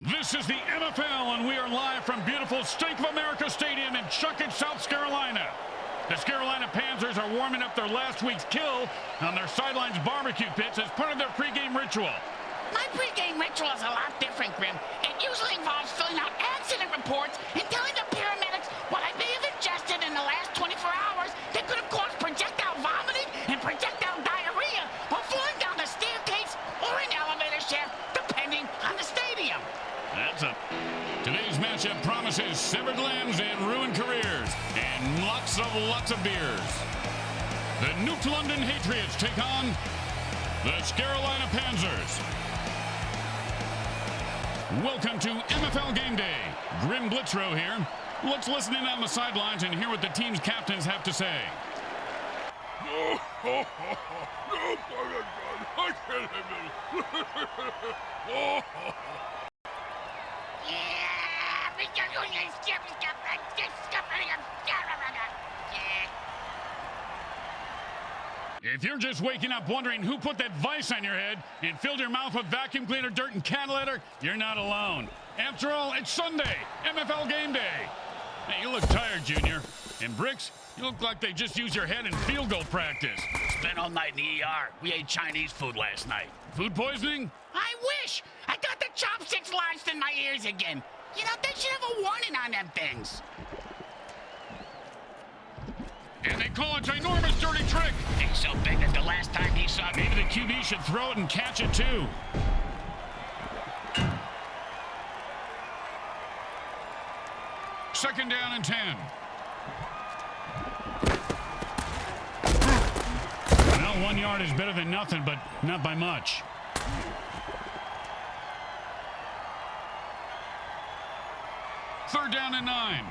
This is the MFL, and we are live from beautiful Stink of America Stadium in Chuckett, South Scarolina. The Scarolina Panzers are warming up their last week's kill on their sidelines barbecue pits as part of their pregame ritual. My pregame ritual is a lot different, Grim. It usually involves filling out accident reports and telling the paramedics what I may have ingested in the last 24 hours that could have caused projectile vomiting and projectile diarrhea while falling down the staircase or an elevator shaft, depending on the stadium. Today's matchup promises severed limbs and ruined careers, and lots of beers. The Nuked London Hatriots take on the Scarolina Panzers. Welcome to MFL Game Day. Grim Blitzrow here. Let's listen in on the sidelines and hear what the team's captains have to say. If you're just waking up wondering who put that vice on your head and filled your mouth with vacuum cleaner, dirt, and cat litter, you're not alone. After all, it's Sunday, MFL Game Day. Hey, you look tired, Junior. And Bricks, you look like they just used your head in field goal practice. Spent all night in the ER. We ate Chinese food last night. Food poisoning? I wish! I got the chopsticks lodged in my ears again. You know, they should have a warning on them things. And they call a ginormous dirty trick. He's so big that the last time he saw me, Maybe the QB should throw it and catch it too. Second down and 10. Well, 1 yard is better than nothing, but not by much. Third down and 9.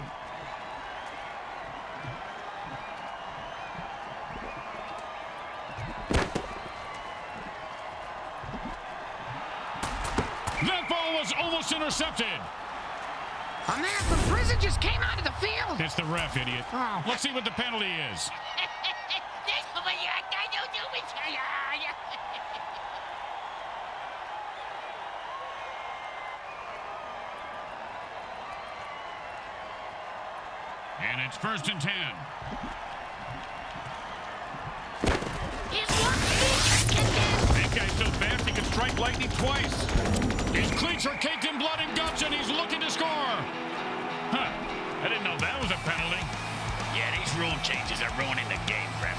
That ball was almost intercepted. A man from prison just came out of the field. It's the ref, idiot. Oh. Let's see what the penalty is. And it's first and 10. That guy's so fast he can strike lightning twice. His cleats are caked in blood and guts, and he's looking to score. Huh. I didn't know that was a penalty. Yeah, these rule changes are ruining the game, Grim.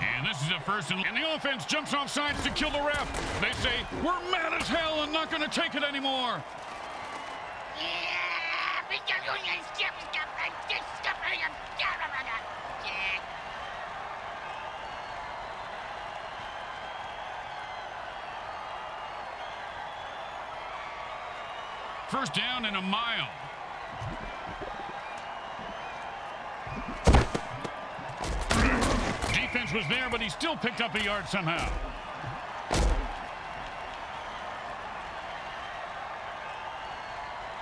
And this is a first and the offense jumps off sides to kill the ref. They say, we're mad as hell and not going to take it anymore. First down and a mile. Defense was there, but he still picked up a yard somehow.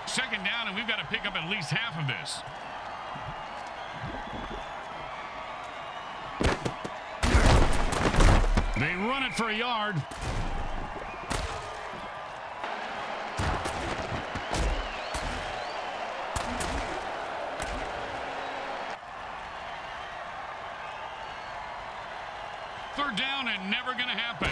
Second down, and we've got to pick up at least half of this. They run it for a yard. Third down and never going to happen.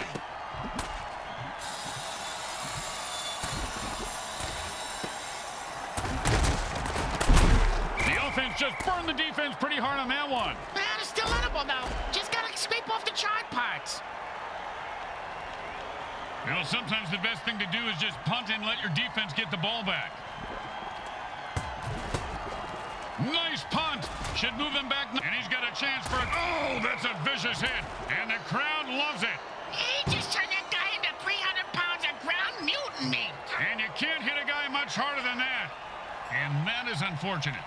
The offense just burned the defense pretty hard on that one. It's still edible, though. Just got to scrape off the charred parts. You know, sometimes the best thing to do is just punt and let your defense get the ball back. Nice punt. Should move them back. And he's got a chance for it. Oh, that's a vicious hit. And the crowd loves it. He just turned that guy into 300 pounds of ground mutant meat. And you can't hit a guy much harder than that. And that is unfortunate.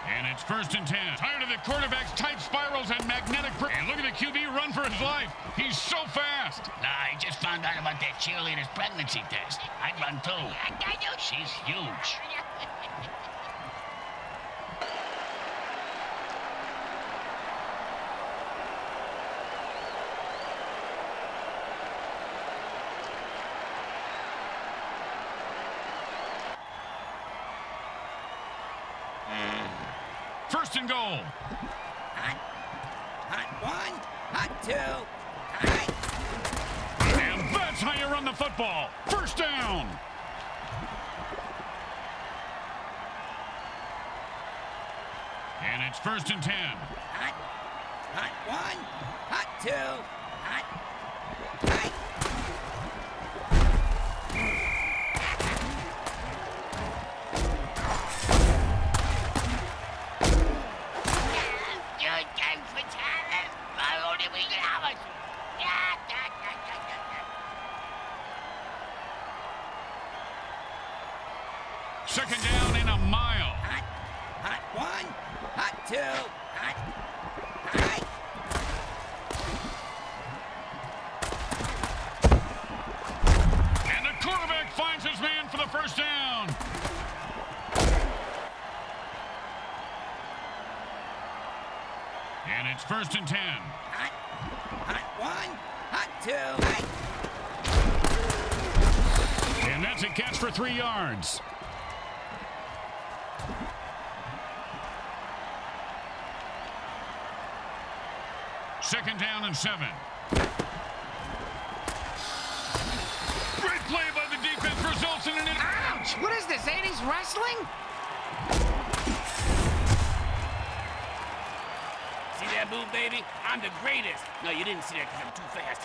And it's first and 10. Tired of the quarterback's tight spirals and magnetic... And look at the QB run for his life. He's so fast. Nah, he just just found out about that cheerleader's pregnancy test. I'd run too. She's huge. First and goal. Hot one, hot two, hot. And that's how you run the football. First down. And it's first and 10. Hot one, hot two, hot. Second down in a mile. Hot one, hot two, hot. And the quarterback finds his man for the first down. And it's first and 10. Hot one, hot two, hot. And that's a catch for 3 yards. Second down and 7. Great play by the defense results in an... Ouch! What is this, 80s wrestling? See that move, baby? I'm the greatest. No, you didn't see that because I'm too fast.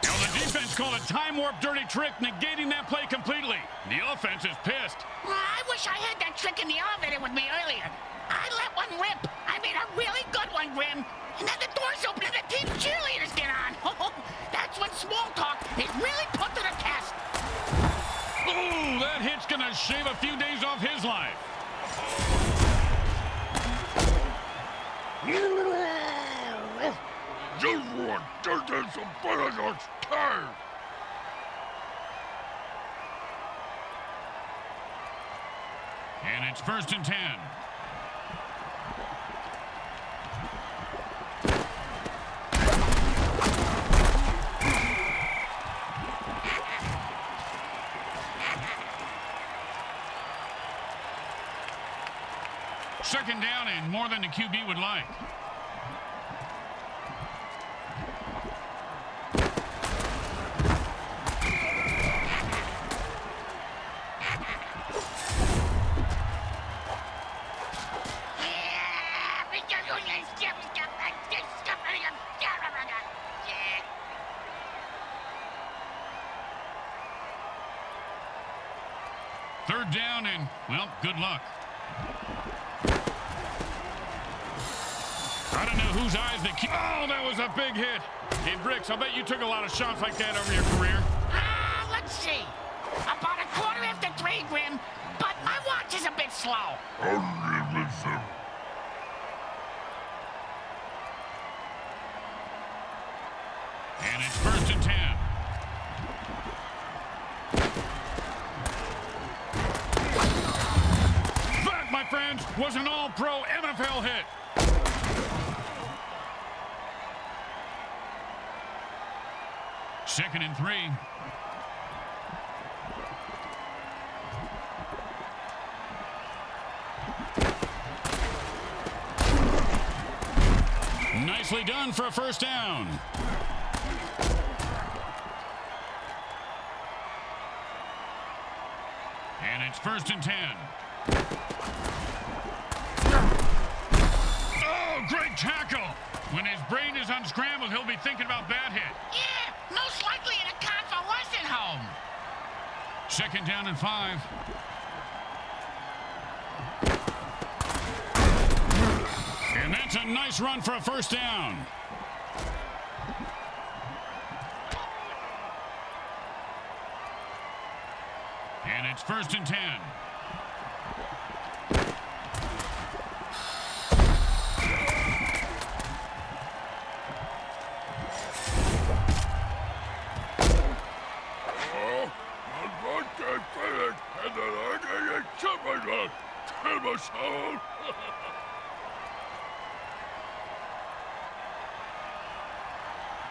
Now the defense called a time warp dirty trick, negating that play completely. The offense is pissed. I wish I had that trick in the elevator with me earlier. I let one rip. I mean, a really good one, Grim. And then the doors open and the team cheerleaders get on. That's when small talk is really put to the test. Ooh, that hit's gonna shave a few days off his life. And it's first and 10. Second down and more than the QB would like. Third down and, well, good luck. I don't know whose eyes they keep. Oh, that was a big hit. Hey, Bricks, I bet you took a lot of shots like that over your career. Let's see. About a quarter after 3, Grim, but my watch is a bit slow. And it's first and 10. That, my friends, was an all-pro MFL hit. Second and 3. Nicely done for a first down. And it's first and 10. Oh, great tackle. When his brain is unscrambled, he'll be thinking about that hit. Yeah, most likely in a convalescent home. Second down and 5. And that's a nice run for a first down. And it's first and 10.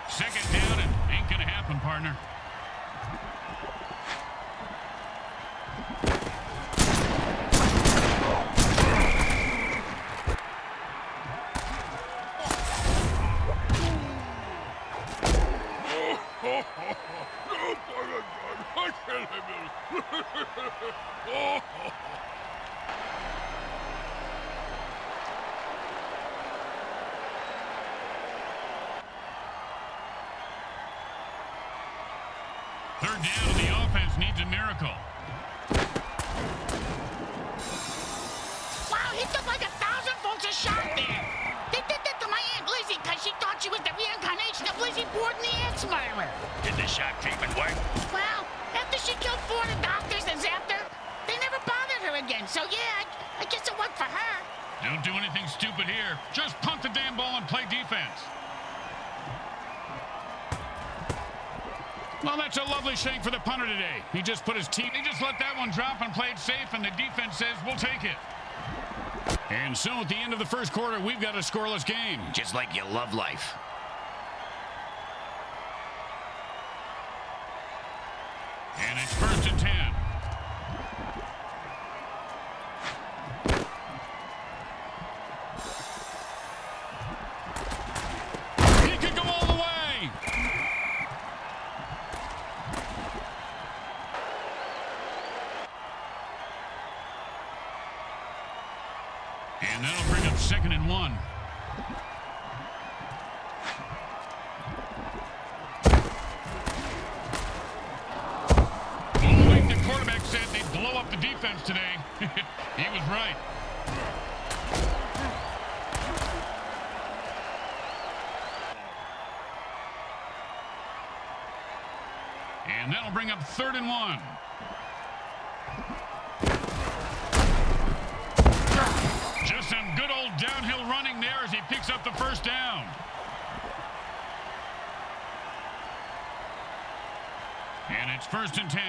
Second down and ain't gonna happen, partner. Third down, and the offense needs a miracle. Wow, he took like 1,000 volts a shot there. They did that to my Aunt Lizzie because she thought she was the reincarnation of Lizzie Borden, the ex-murderer. Did the shock treatment work? Well, after she killed 4 of the doctors and zapped her, they never bothered her again. So yeah, I guess it worked for her. Don't do anything stupid here. Just punt the damn ball and play defense. Well, that's a lovely shake for the punter today. He just put his team. He just let that one drop and played safe, and the defense says, we'll take it. And so at the end of the first quarter, we've got a scoreless game. Just like you love life. And it's 1st and 10. He could go all the way. And that'll bring up 2nd and 1. The quarterback said they'd blow up the defense today. He was right. And that'll bring up 3rd and 1. Just some good old downhill running there as he picks up the first down. And it's 1st and 10.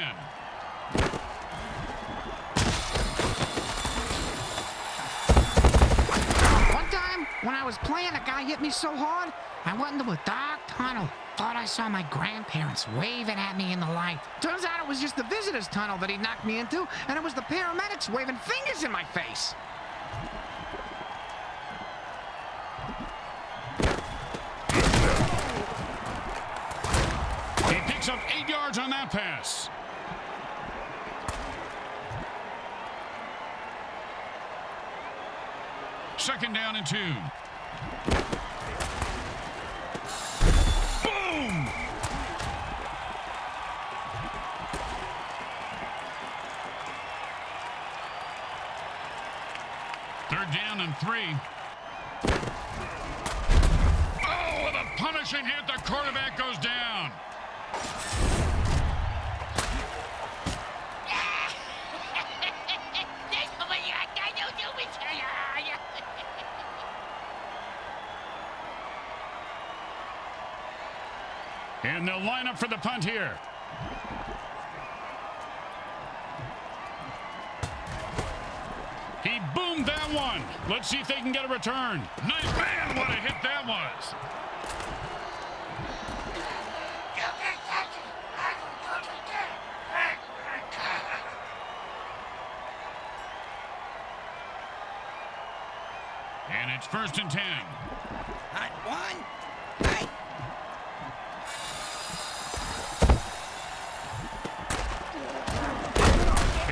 One time, when I was playing, a guy hit me so hard, I went into a dark tunnel. Thought I saw my grandparents waving at me in the light. Turns out it was just the visitor's tunnel that he knocked me into, and it was the paramedics waving fingers in my face. He picks up 8 yards on that pass. Second down and 2. Boom! Third down and 3. Oh, with a punishing hit, the quarterback goes down. And they'll line up for the punt here. He boomed that one. Let's see if they can get a return. Nice man, what a hit that was. And it's 1st and 10. Hot one. Hey.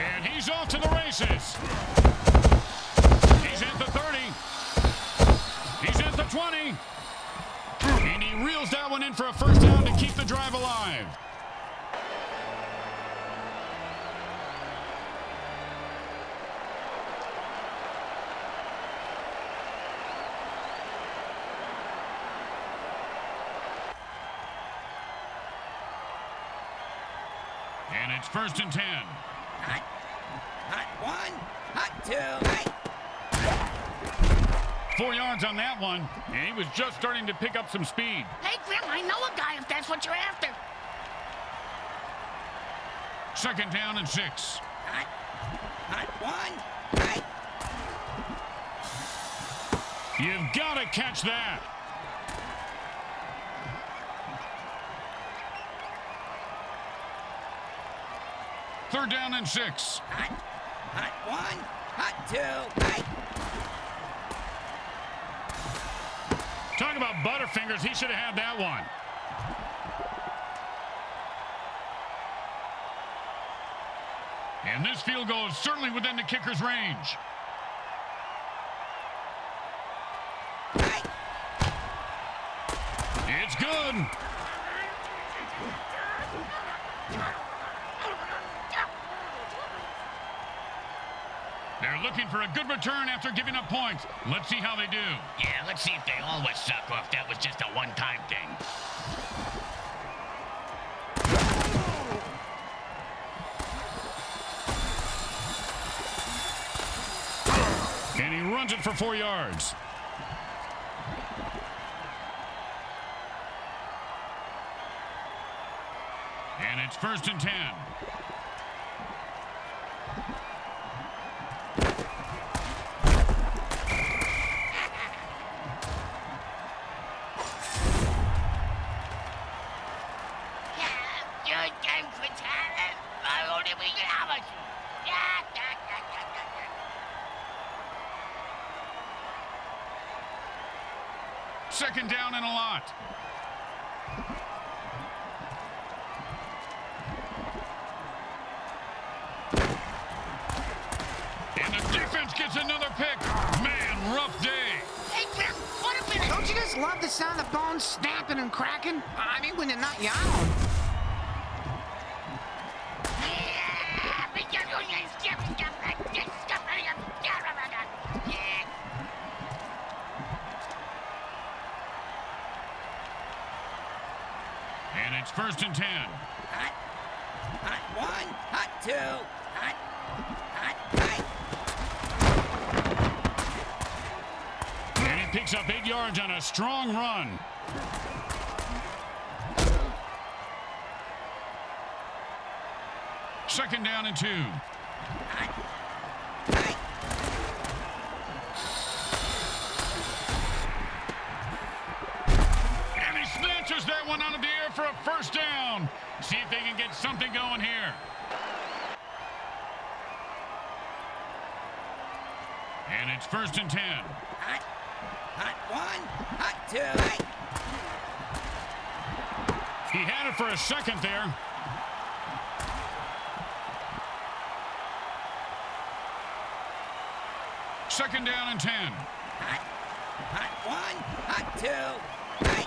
And he's off to the races. He's at the 30. He's at the 20. And he reels that one in for a first down to keep the drive alive. And it's 1st and 10. Hot. Hot one. Hot two. Hey. 4 yards on that one, and he was just starting to pick up some speed. Hey, Grim, I know a guy if that's what you're after. Second down and 6. Hot. Hot one. Hot. You've got to catch that. Third down and 6. Hot. Hot one. Hot two. Hot. Talk about Butterfingers. He should have had that one. And this field goal is certainly within the kicker's range. It's good. They're looking for a good return after giving up points. Let's see how they do. Yeah, let's see if they always suck or if that was just a one-time thing. And he runs it for 4 yards. And it's 1st and 10. Second down and a lot. And the defense gets another pick. Man, rough day. Hey, Grim, what a minute. Don't you just love the sound of bones snapping and cracking? I mean, when they're not young. And it's 1st and 10. Hot. Hot one. Hot two. Hot. Hot. Hot. And he picks up 8 yards on a strong run. Second down and 2. Hot. Hot. And he snatches that one out of the air for a first down. See if they can get something going here. And it's 1st and 10. Hot. Hot one. Hot two. Hot. He had it for a second there. Second down and 10. Hot. Hot one. Hot two. Hot.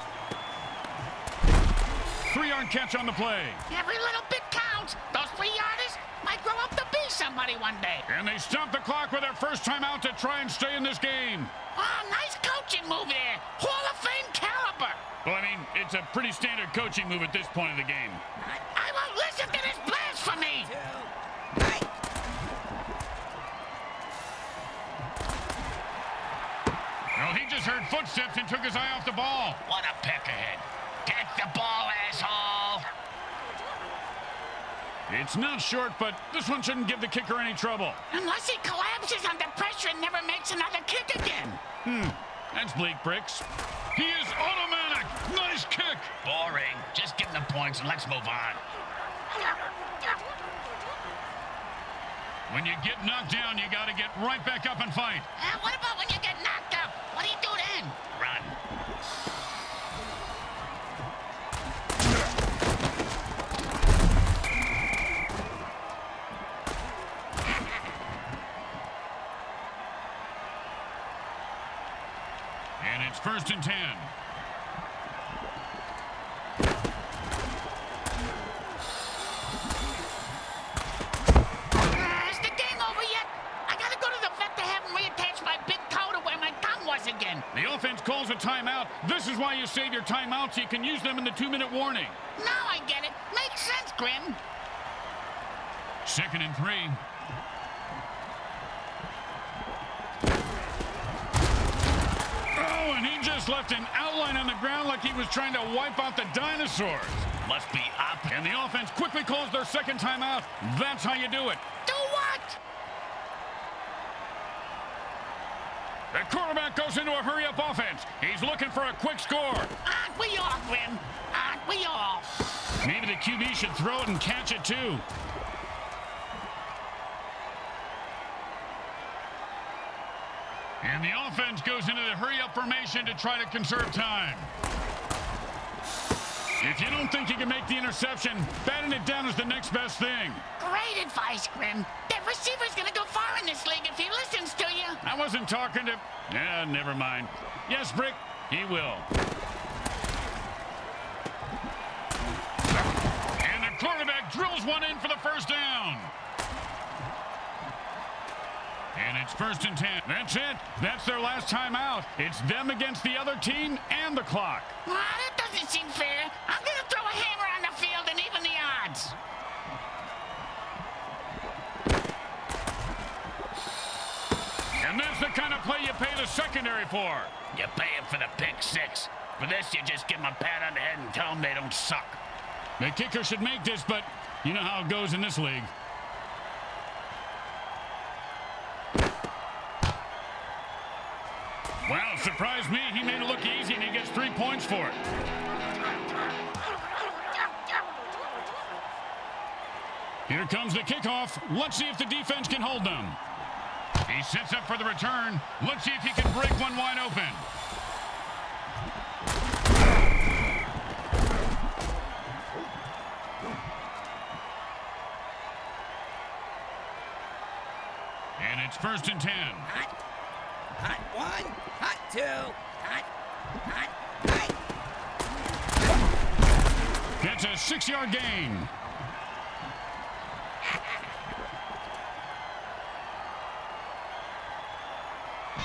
3-yard catch on the play. Every little bit counts. Those 3-yarders might grow up to be somebody one day. And they stop the clock with their first time out to try and stay in this game. Oh, nice coaching move there. Hall of Fame caliber. Well, I mean, it's a pretty standard coaching move at this point of the game. I won't listen to this blasphemy. Two. Hot. Well, he just heard footsteps and took his eye off the ball. What a peck ahead. Get the ball, asshole! It's not short, but this one shouldn't give the kicker any trouble. Unless he collapses under pressure and never makes another kick again. That's bleak, Bricks. He is automatic. Nice kick. Boring. Just give them the points and let's move on. When you get knocked down, you got to get right back up and fight. What about when you get knocked up? What do you do then? Run. And it's 1st and 10. Is the game over yet? I gotta go to the vet to have him reattach my big toe to where my thumb was again. The offense calls a timeout. This is why you save your timeouts so you can use them in the 2-minute warning. Now I get it. Makes sense, Grim. 2nd and 3. Oh, and he just left an outline on the ground like he was trying to wipe out the dinosaurs. Must be up. And the offense quickly calls their second timeout. That's how you do it. Do what? The quarterback goes into a hurry-up offense. He's looking for a quick score. Aren't we all, Grim? Aren't we all? Maybe the QB should throw it and catch it too. And the offense goes into the hurry-up formation to try to conserve time. If you don't think you can make the interception, batting it down is the next best thing. Great advice, Grim. That receiver's gonna go far in this league if he listens to you. I wasn't talking to... Yeah, never mind. Yes, Brick, he will. And the quarterback drills one in for the first down. And it's 1st and 10. That's it. That's their last time out. It's them against the other team and the clock. That doesn't seem fair. I'm gonna throw a hammer on the field and even the odds. And that's the kind of play you pay the secondary for. You pay him for the pick six. For this, you just give him a pat on the head and tell them they don't suck. The kicker should make this, but you know how it goes in this league. Well, surprised me. He made it look easy, and he gets 3 points for it. Here comes the kickoff. Let's see if the defense can hold them. He sets up for the return. Let's see if he can break one wide open. And it's 1st and 10. Hot one, hot two, hot. That's a 6-yard gain.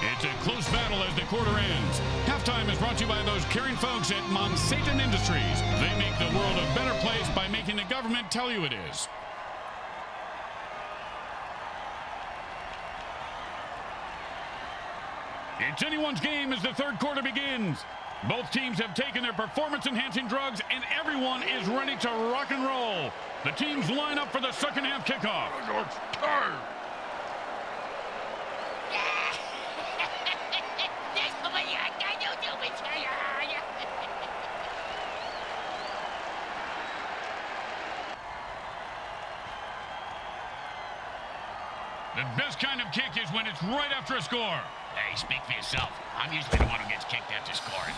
It's a close battle as the quarter ends. Halftime is brought to you by those caring folks at Monsatan Industries. They make the world a better place by making the government tell you it is. It's anyone's game as the third quarter begins. Both teams have taken their performance-enhancing drugs, and everyone is ready to rock and roll. The teams line up for the second half kickoff. The best kind of kick is when it's right after a score. Hey, speak for yourself. I'm usually the one who gets kicked after scoring.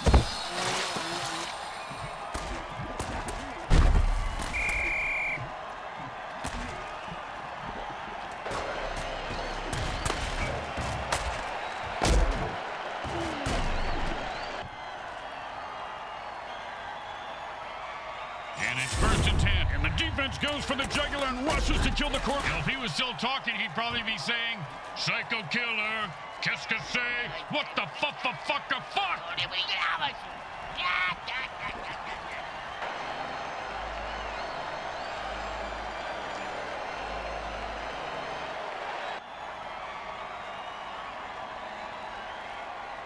And it's 1st and 10. And the defense goes for the jugular and rushes to kill the quarterback. If he was still talking, he'd probably be saying, "Psycho killer, qu'est-ce que c'est? What the fuck?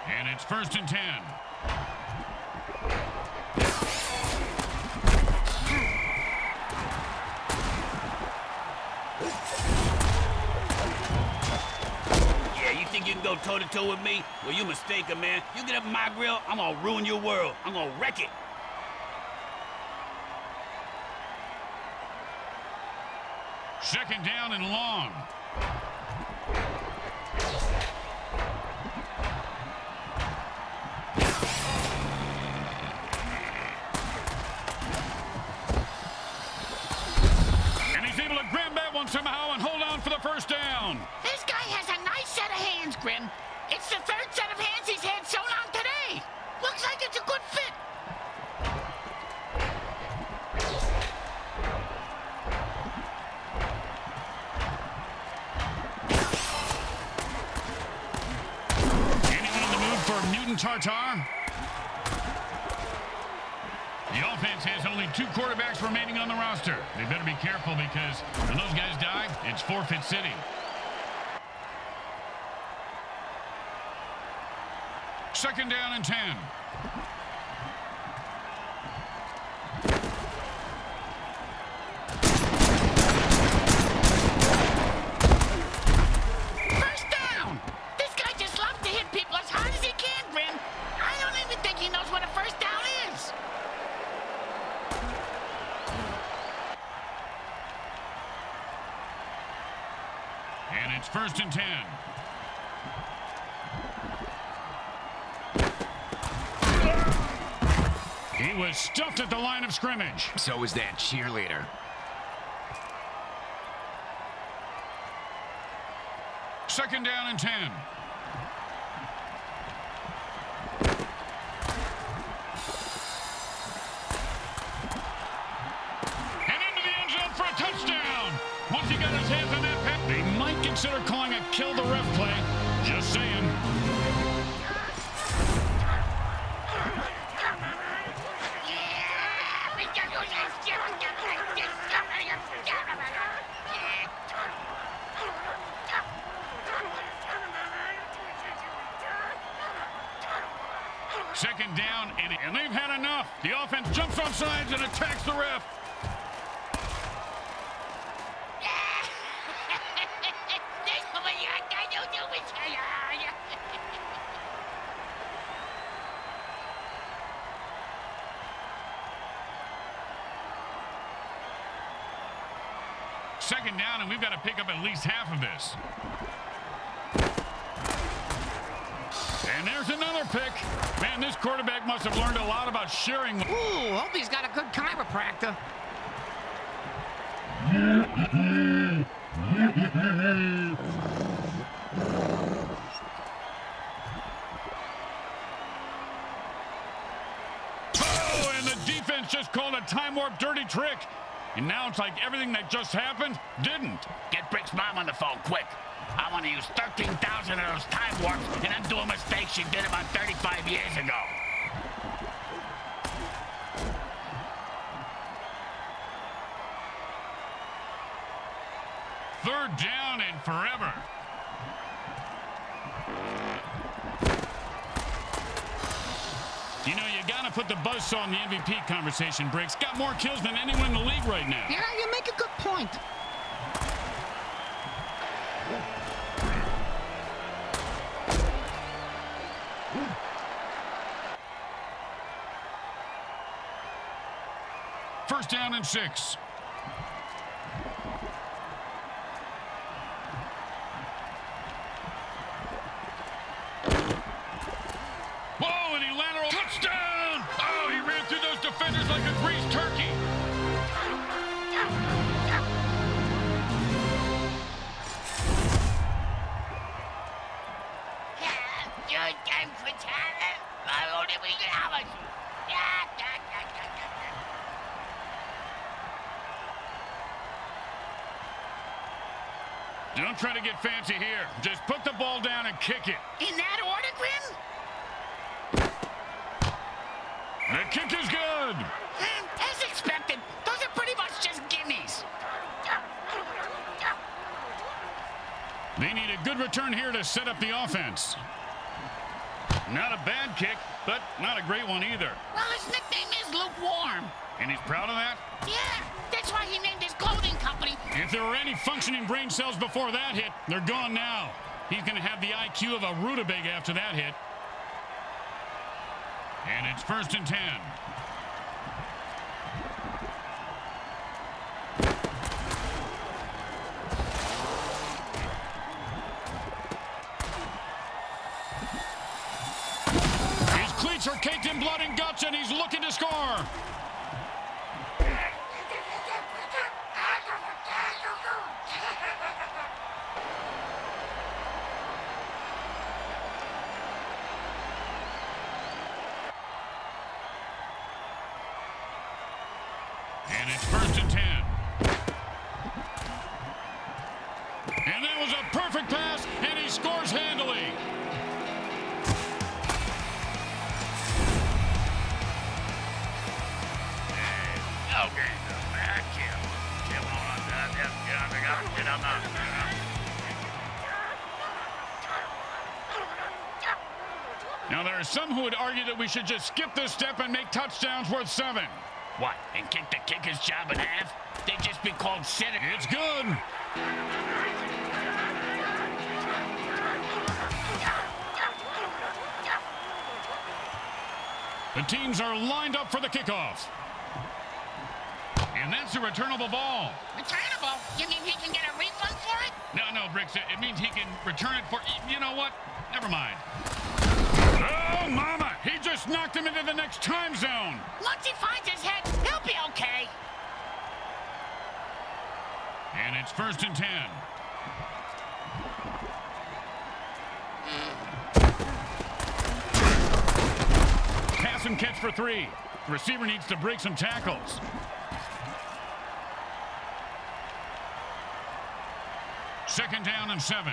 And it's 1st and 10. You think you can go toe-to-toe with me? Well, you mistaken, man. You get up in my grill, I'm gonna ruin your world. I'm gonna wreck it. Second down and long. And he's able to grab that one somehow and hold on for the first down. This guy has a nice set of hands, Grim. It's the third set of hands he's had sewn on today. Looks like it's a good fit. Anyone in the mood for mutant tartar? The offense has only 2 quarterbacks remaining on the roster. They better be careful because when those guys die, it's forfeit city. Second down and 10. First down. This guy just loves to hit people It's 1st and 10. He was stuffed at the line of scrimmage. So was that cheerleader. Second down and 10. And into the end zone for a touchdown. Once he got his hands on that pass, they might consider calling a kill the ref play. Just saying. Second down, and they've had enough. The offense jumps on sides and attacks the ref. Second down, and we've got to pick up at least half of this. And there's another pick. Man, this quarterback must have learned a lot about sharing. Ooh, hope he's got a good chiropractor. Oh, and the defense just called a time warp dirty trick. And now it's like everything that just happened didn't. Get Brick's mom on the phone, quick. I want to use 13,000 of those time warps and undo a mistake she did about 35 years ago. Third down and forever. You know, you got to put the buzzsaw in the MVP conversation, Briggs. Got more kills than anyone in the league right now. Yeah, you make a good point. First down and 6. Whoa, and he lateral. Touchdown! Oh, he ran through those defenders like a greased turkey. Don't try to get fancy here. Just put the ball down and kick it. In that order, Grim? The kick is good. As expected, those are pretty much just gimmies. They need a good return here to set up the offense. Not a bad kick, but not a great one either. Well, his nickname is Lukewarm. And he's proud of that? Yeah, that's why he named his clothing company. If there were any functioning brain cells before that hit, they're gone now. He's going to have the IQ of a rutabaga after that hit. And it's 1st and 10. His cleats are caked in blood and guts, and he's looking to score. And it's 1st and 10. And that was a perfect pass, and he scores handily. Okay, man, Now, there are some who would argue that we should just skip this step and make touchdowns worth 7. What, and kick the kicker's job in half? They'd just be called sitters. It's good. The teams are lined up for the kickoff. And that's a returnable ball. Returnable? You mean he can get a refund for it? No, Bricks, it means he can return it for... You know what? Never mind. Oh, mama! He just knocked him into the next time zone. Once he finds his head, he'll be okay. And it's 1st and 10. Pass and catch for 3. The receiver needs to break some tackles. Second down and 7.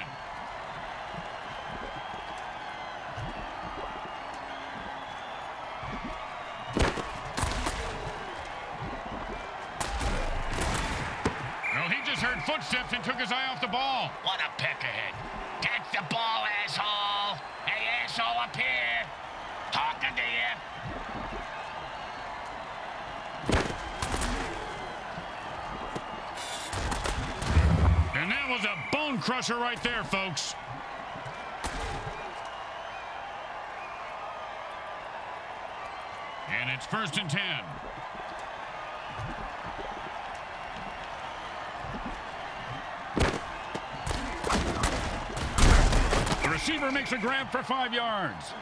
Well, he just heard footsteps and took his eye off the ball. What a pick ahead. Catch the ball, asshole. Hey, asshole, up here. Talking to you. And that was a bone crusher right there, folks. And it's 1st and 10. The receiver makes a grab for 5 yards.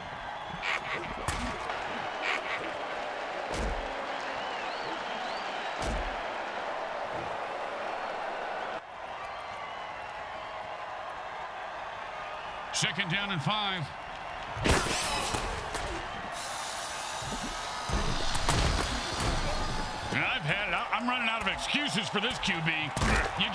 Second down and 5. And I've had it. I'm running out of excuses for this QB. You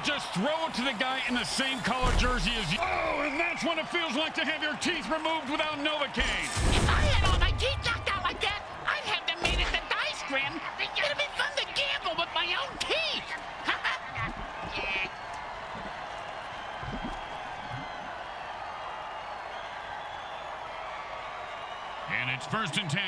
just throw it to the guy in the same color jersey as you. Oh, and that's what it feels like to have your teeth removed without Novocaine. If I had all my teeth knocked out like that, I'd have them made at the dice, Grim. It'd be fun to gamble with my own teeth. And it's 1st and 10.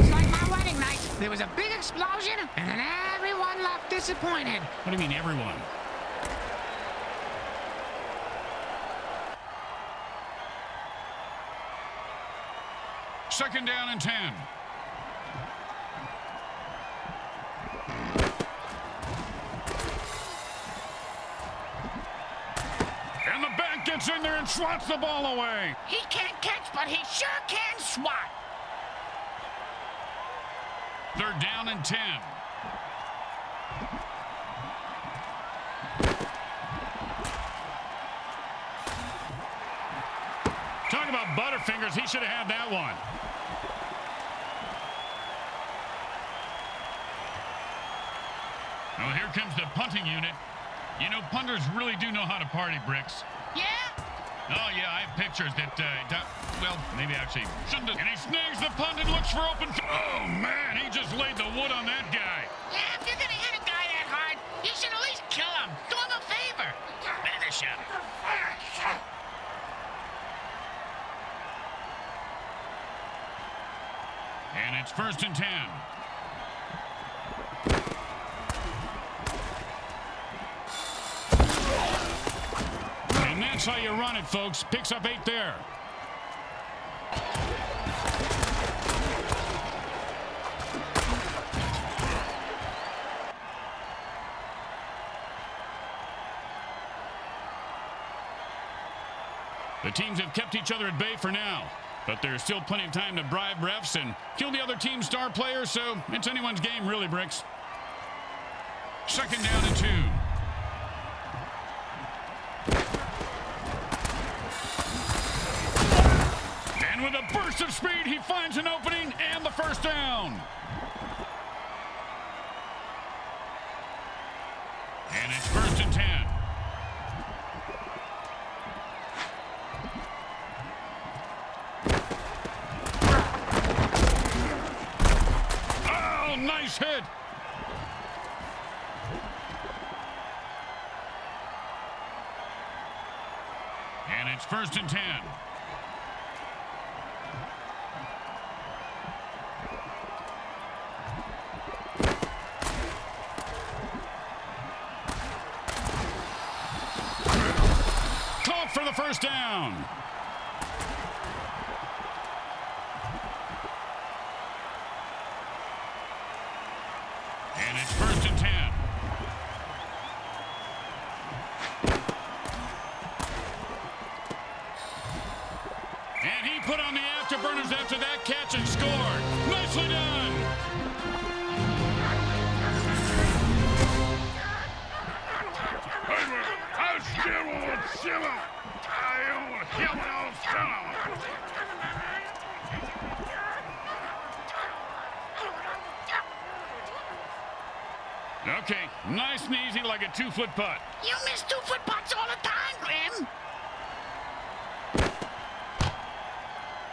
It's like my wedding night. There was a big explosion, and then everyone left disappointed. What do you mean, everyone? Second down and 10. And the back gets in there and swats the ball away. He can't catch, but he sure can swat. 3rd down and 10. Talk about Butterfingers. He should have had that one. Well, here comes the punting unit. You know, punters really do know how to party, Bricks. Yeah? Oh, yeah, I have pictures that, well, maybe actually shouldn't have. And he snags the punt and looks for open. Oh, man, he just laid the wood on that guy. Yeah, if you're gonna hit a guy that hard, you should at least kill him. Do him a favor. Finish him. And it's 1st and 10. And that's how you run it, folks. Picks up 8 there. The teams have kept each other at bay for now, but there's still plenty of time to bribe refs and kill the other team's star players, so it's anyone's game, really, Bricks. Second down and 2. And with a burst of speed, he finds an opening and the first down. And it's 1st and 10. Oh, nice hit. And it's 1st and 10. Caught for the first down. And it's 1st and 10. And he put on the afterburners after that catch and scored. Nicely done. Okay, nice and easy like a 2-foot putt. You miss 2-foot putts all the time, Grim.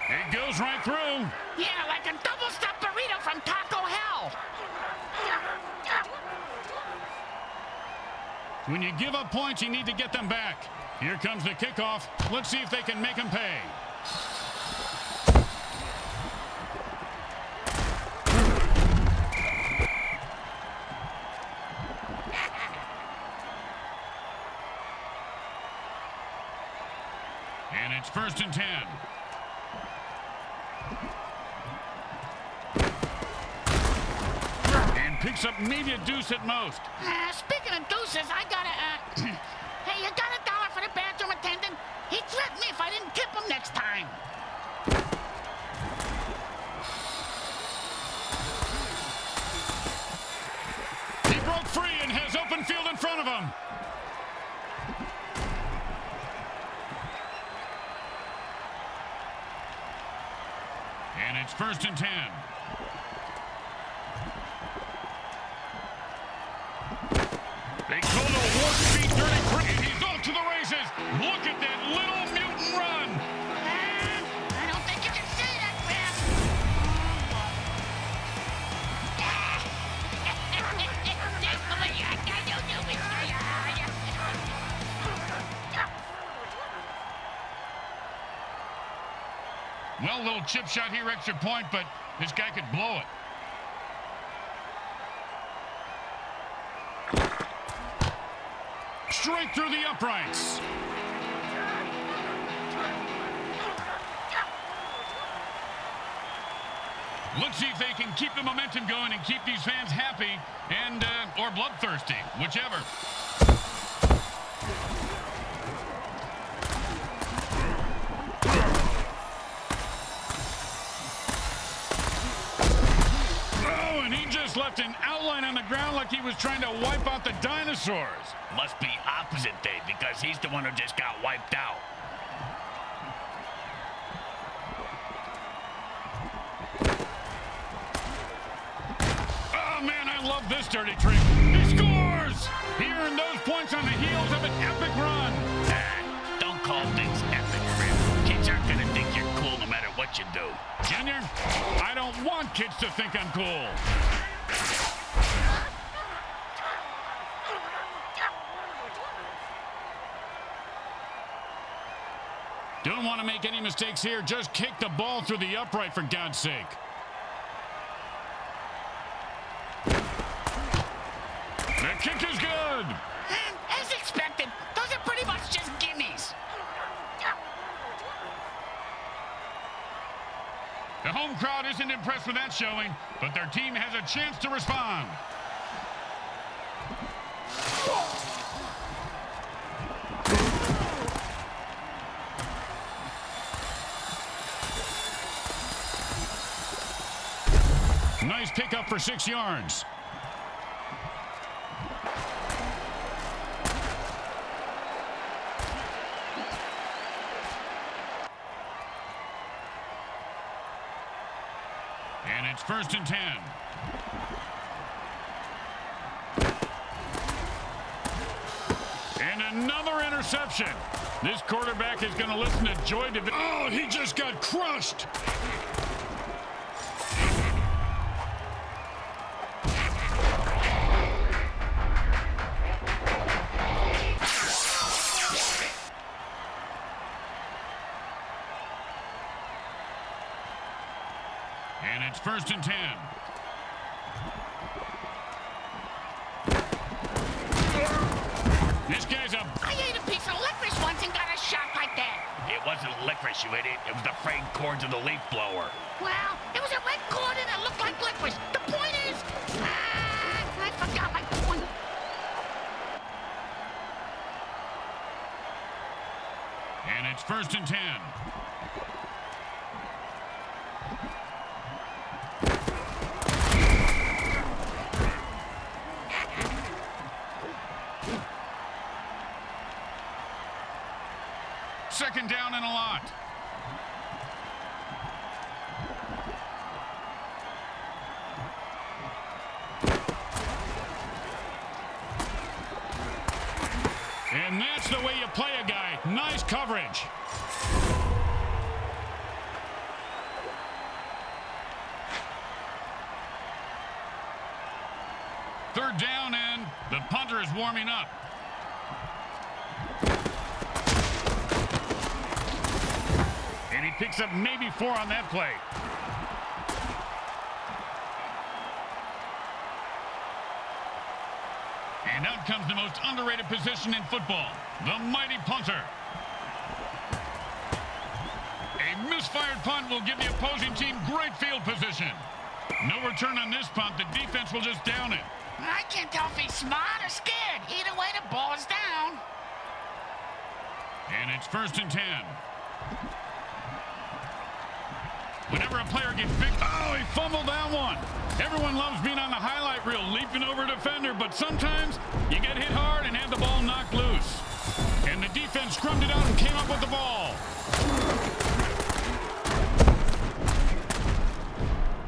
It goes right through. Yeah, like a double-stuffed burrito from Taco Hell. When you give up points, you need to get them back. Here comes the kickoff. Let's see if they can make them pay. And it's 1st and 10. And picks up maybe a deuce at most. Speaking of deuces, I gotta, hey, you got $1 for the bathroom attendant? He threatened me if I didn't tip him next time. He broke free and has open field in front of him. And it's 1st and 10. They call it a warp speed dirty trick, and he's off to the races. Look at that little mutant run. I don't think you can say that, man. Well, little chip shot here, extra point, but this guy could blow it. Straight through the uprights. Let's see if they can keep the momentum going and keep these fans happy and or bloodthirsty, whichever. Oh, and he just left an outline on the ground like he was trying to wipe out the dinosaurs. Must be opposite day because he's the one who just got wiped out. Oh, man, I love this dirty trick. He scores! He earned those points on the heels of an epic run. Don't call things epic, Grim. Kids aren't going to think you're cool no matter what you do. Junior, I don't want kids to think I'm cool. Don't want to make any mistakes here. Just kick the ball through the upright, for God's sake. The kick is good. As expected, those are pretty much just gimmies. The home crowd isn't impressed with that showing, but their team has a chance to respond. Nice pickup for 6 yards. And it's 1st and 10. And another interception. This quarterback is going to listen to Joy Division. Oh, he just got crushed. And it's 1st and 10. This guy's a... I ate a piece of licorice once and got a shot like that. It wasn't licorice, you idiot. It was the frayed cords of the leaf blower. Well, it was a red cord and it looked like licorice. The point is, first and 10. Second down and a lot. And that's the way you play a guy. Nice coverage. Third down, and the punter is warming up. And he picks up maybe 4 on that play. And out comes the most underrated position in football, the mighty punter. A misfired punt will give the opposing team great field position. No return on this punt. The defense will just down it. I can't tell if he's smart or scared. Either way, the ball is down. And it's first and 10. Whenever a player gets big, oh, he fumbled that one. Everyone loves being on the highlight reel, leaping over a defender, but sometimes you get hit hard and have the ball knocked loose. And the defense scrummed it out and came up with the ball.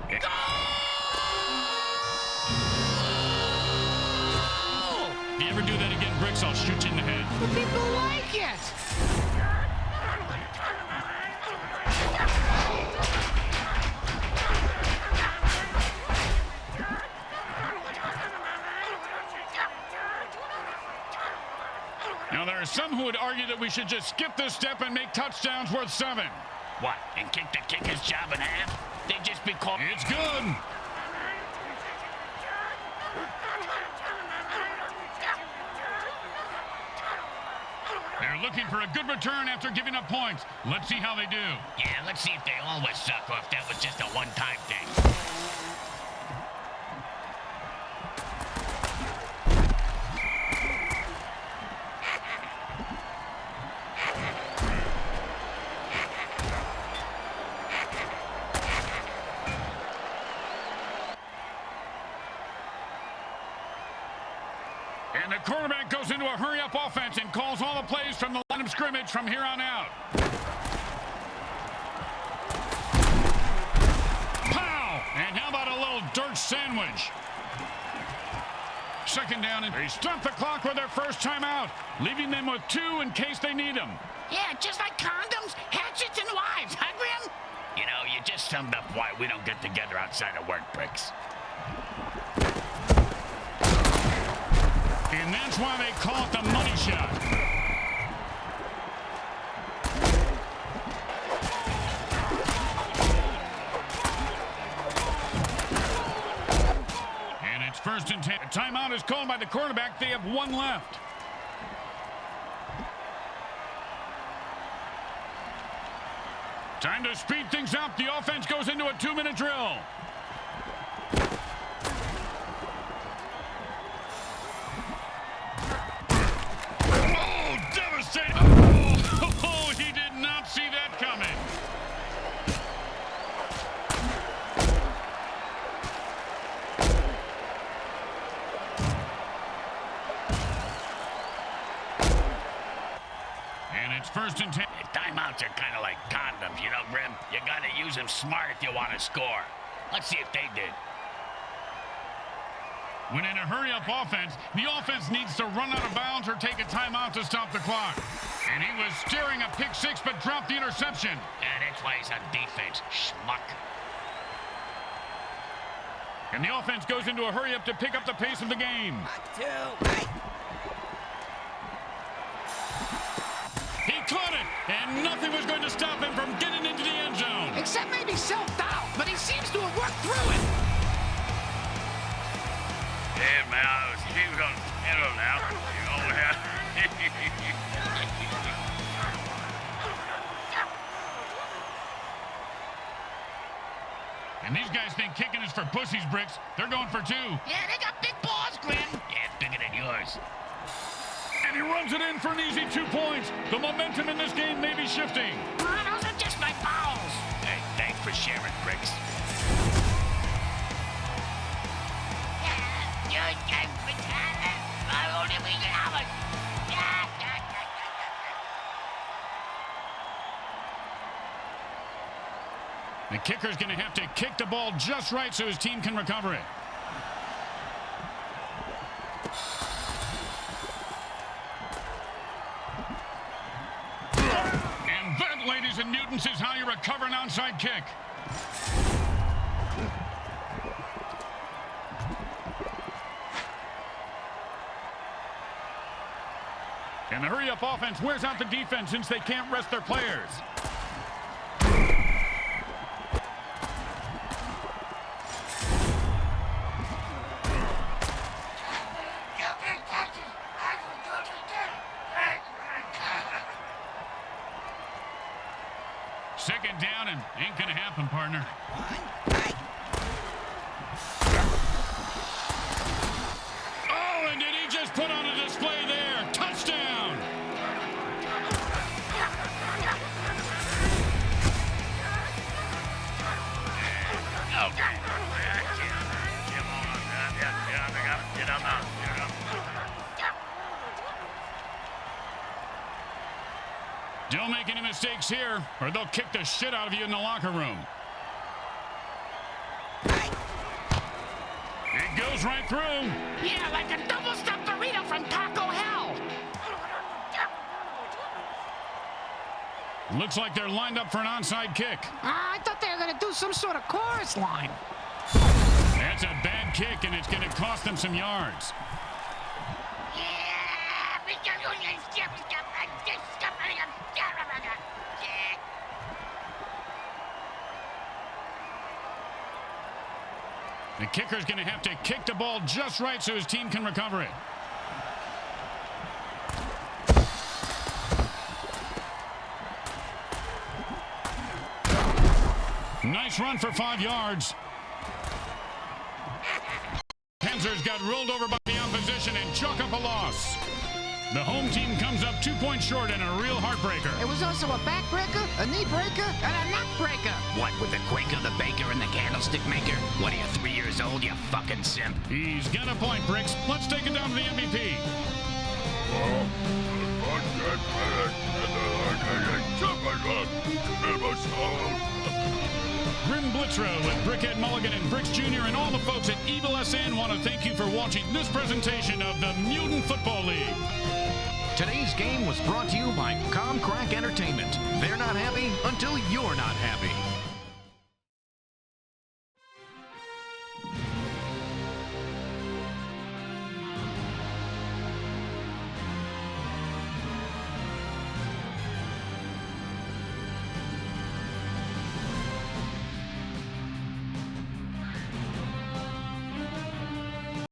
If you ever do that again, Bricks, I'll shoot you in the head. The people like it. Now, there are some who would argue that we should just skip this step and make touchdowns worth 7. What, and kick the kicker's job in half? They'd just be called... It's good. They're looking for a good return after giving up points. Let's see how they do. Yeah, let's see if they always suck or if that was just a one-time thing. And the quarterback goes into a hurry-up offense and calls all the plays from the line of scrimmage from here on out. Pow! And how about a little dirt sandwich? Second down, and they stop the clock with their first timeout, leaving them with 2 in case they need them. Yeah, just like condoms, hatchets, and wives, huh, Grim? You know, you just summed up why we don't get together outside of work, Bricks. And that's why they call it the money shot. And it's first and 10. A timeout is called by the quarterback. They have 1 left. Time to speed things up. The offense goes into a 2-minute drill. Oh, he did not see that coming. And it's first and 10. Timeouts are kind of like condoms, you know, Grim? You got to use them smart if you want to score. Let's see if they did. When in a hurry-up offense, the offense needs to run out of bounds or take a timeout to stop the clock. And he was steering a pick 6, but dropped the interception. Yeah, that's why he's on defense, schmuck. And the offense goes into a hurry-up to pick up the pace of the game. 1, 2, hey. He caught it, and nothing was going to stop him from getting into the end zone. Except maybe self-doubt, but he seems to have worked through it. Yeah, man, he was on the middle now. You know, And these guys think kicking is for pussies, Bricks. They're going for 2. Yeah, they got big balls, Grim. yeah, bigger than yours. And he runs it in for an easy 2 points. The momentum in this game may be shifting. Oh, those are just my balls. Hey, thanks for sharing, Bricks. The kicker's going to have to kick the ball just right so his team can recover it. And that, ladies and mutants, is how you recover an onside kick. And the hurry-up offense wears out the defense since they can't rest their players. Second down and ain't gonna happen, partner. Oh, and did he just put on a display there? Touchdown! Don't make any mistakes here, or they'll kick the shit out of you in the locker room. It goes right through. Yeah, like a double-stuffed burrito from Taco Hell. Looks like they're lined up for an onside kick. I thought they were going to do some sort of chorus line. That's a bad kick, and it's going to cost them some yards. The kicker's going to have to kick the ball just right so his team can recover it. Nice run for 5 yards. Panzers got rolled over by the opposition and chalk up a loss. The home team comes up 2 points short in a real heartbreaker. It was also a backbreaker, a knee breaker, and a neck breaker. What, with the Quaker, the baker, and the candlestick maker? What are you, 3 years old, you fucking simp? He's got a point, Bricks. Let's take it down to the MVP. Grim Blitzrow with Brickhead Mulligan and Bricks Jr. and all the folks at Evil SN want to thank you for watching this presentation of the Mutant Football League. Today's game was brought to you by Comcrack Entertainment. They're not happy until you're not happy.